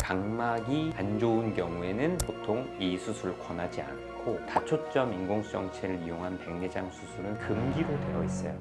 각막이 안 좋은 경우에는 보통 이 수술을 권하지 않고 다초점 인공수정체를 이용한 백내장 수술은 금기로 되어 있어요.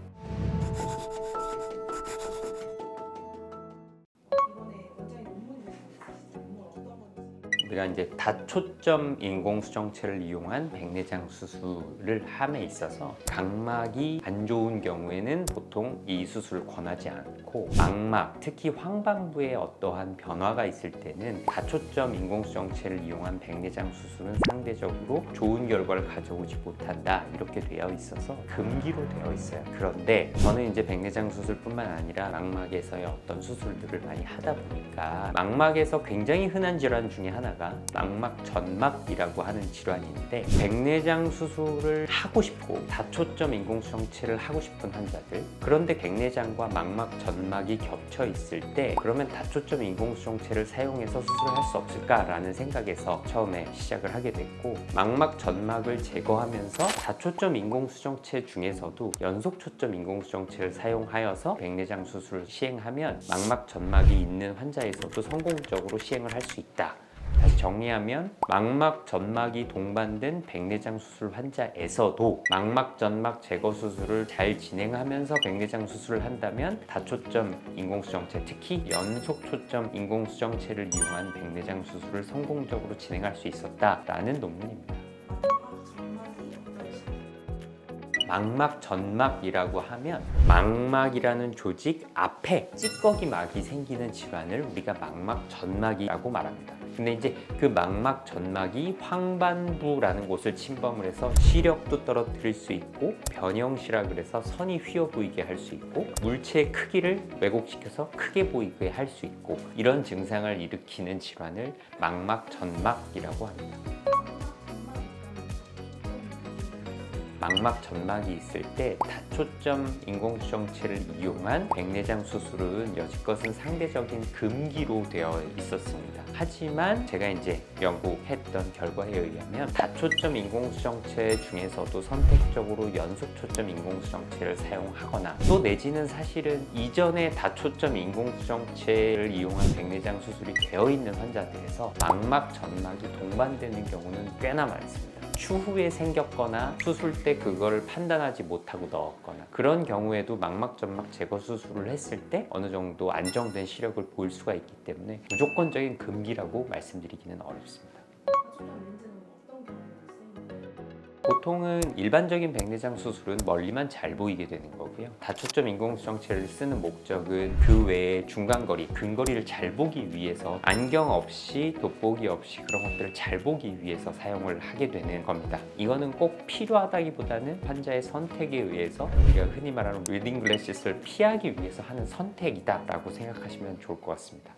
우리가 이제 다초점 인공수정체를 이용한 백내장 수술을 함에 있어서 각막이 안 좋은 경우에는 보통 이 수술을 권하지 않고 망막, 특히 황반부에 어떠한 변화가 있을 때는 다초점 인공수정체를 이용한 백내장 수술은 상대적으로 좋은 결과를 가져오지 못한다 이렇게 되어 있어서 금기로 되어 있어요. 그런데 저는 이제 백내장 수술뿐만 아니라 망막에서의 어떤 수술들을 많이 하다 보니까 망막에서 굉장히 흔한 질환 중에 하나가 망막 전막이라고 하는 질환인데 백내장 수술을 하고 싶고 다초점 인공수정체를 하고 싶은 환자들, 그런데 백내장과 망막 전막이 겹쳐 있을 때 그러면 다초점 인공수정체를 사용해서 수술을 할 수 없을까라는 생각에서 처음에 시작을 하게 됐고, 망막 전막을 제거하면서 다초점 인공수정체 중에서도 연속초점 인공수정체를 사용하여서 백내장 수술을 시행하면 망막 전막이 있는 환자에서도 성공적으로 시행을 할 수 있다. 다시 정리하면 망막 전막이 동반된 백내장 수술 환자에서도 망막 전막 제거 수술을 잘 진행하면서 백내장 수술을 한다면 다초점 인공수정체, 특히 연속초점 인공수정체를 이용한 백내장 수술을 성공적으로 진행할 수 있었다라는 논문입니다. 망막 전막이라고 하면 망막이라는 조직 앞에 찌꺼기막이 생기는 질환을 우리가 망막 전막이라고 말합니다. 근데 이제 그 망막 전막이 황반부라는 곳을 침범을 해서 시력도 떨어뜨릴 수 있고 변형시라 그래서 선이 휘어 보이게 할 수 있고 물체의 크기를 왜곡시켜서 크게 보이게 할 수 있고 이런 증상을 일으키는 질환을 망막 전막이라고 합니다. 망막 전막이 있을 때 다초점 인공수정체를 이용한 백내장 수술은 여지껏은 상대적인 금기로 되어 있었습니다. 하지만 제가 이제 연구했던 결과에 의하면 다초점 인공수정체 중에서도 선택적으로 연속초점 인공수정체를 사용하거나 또 내지는 사실은 이전에 다초점 인공수정체를 이용한 백내장 수술이 되어 있는 환자들에서 망막 전막이 동반되는 경우는 꽤나 많습니다. 추후에 생겼거나 수술 때 그걸 판단하지 못하고 넣었거나 그런 경우에도 망막 전막 제거 수술을 했을 때 어느 정도 안정된 시력을 보일 수가 있기 때문에 무조건적인 금기라고 말씀드리기는 어렵습니다. 보통은 일반적인 백내장 수술은 멀리만 잘 보이게 되는 거고요. 다초점 인공수정체를 쓰는 목적은 그 외에 중간거리, 근거리를 잘 보기 위해서 안경 없이 돋보기 없이 그런 것들을 잘 보기 위해서 사용을 하게 되는 겁니다. 이거는 꼭 필요하다기보다는 환자의 선택에 의해서 우리가 흔히 말하는 리딩 글래시스를 피하기 위해서 하는 선택이다 라고 생각하시면 좋을 것 같습니다.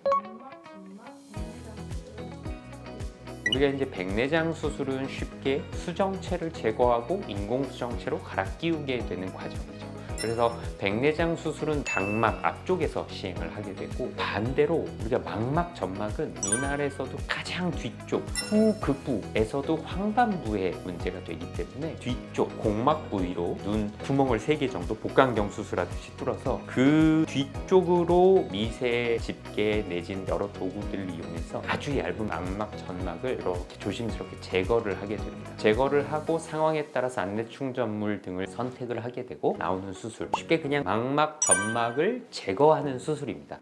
우리가 이제 백내장 수술은 쉽게 수정체를 제거하고 인공수정체로 갈아 끼우게 되는 과정이죠. 그래서 백내장 수술은 각막 앞쪽에서 시행을 하게 되고 반대로 우리가 망막 전막은 눈 아래에서도 가장 뒤쪽 후극부에서도 황반부에 문제가 되기 때문에 뒤쪽 공막 부위로 눈 구멍을 3개 정도 복강경 수술하듯이 뚫어서 그 뒤쪽으로 미세 집게 내지는 여러 도구들을 이용해서 아주 얇은 망막 전막을 이렇게 조심스럽게 제거를 하게 됩니다. 제거를 하고 상황에 따라서 안내 충전물 등을 선택을 하게 되고 나오는 수술, 쉽게 그냥 망막 전막을 제거하는 수술입니다.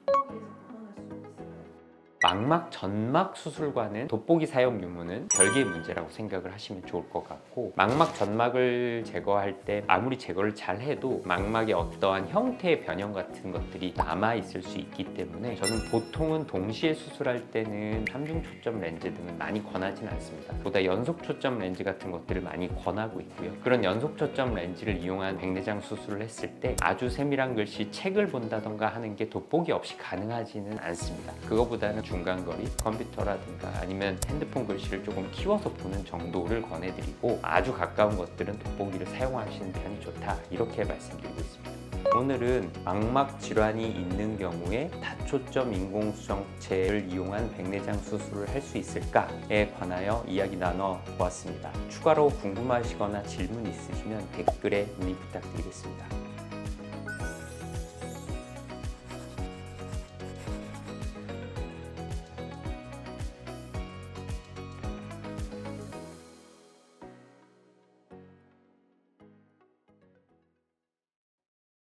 망막 전막 수술과는 돋보기 사용 유무는 별개의 문제라고 생각을 하시면 좋을 것 같고, 망막 전막을 제거할 때 아무리 제거를 잘 해도 망막의 어떠한 형태의 변형 같은 것들이 남아있을 수 있기 때문에 저는 보통은 동시에 수술할 때는 3중 초점 렌즈 등은 많이 권하진 않습니다. 보다 연속 초점 렌즈 같은 것들을 많이 권하고 있고요. 그런 연속 초점 렌즈를 이용한 백내장 수술을 했을 때 아주 세밀한 글씨, 책을 본다던가 하는 게 돋보기 없이 가능하지는 않습니다. 그거보다는 중간거리, 컴퓨터라든가 아니면 핸드폰 글씨를 조금 키워서 보는 정도를 권해드리고 아주 가까운 것들은 돋보기를 사용하시는 편이 좋다, 이렇게 말씀드리고 있습니다. 오늘은 망막 질환이 있는 경우에 다초점 인공수정체를 이용한 백내장 수술을 할 수 있을까에 관하여 이야기 나눠 보았습니다. 추가로 궁금하시거나 질문 있으시면 댓글에 문의 부탁드리겠습니다.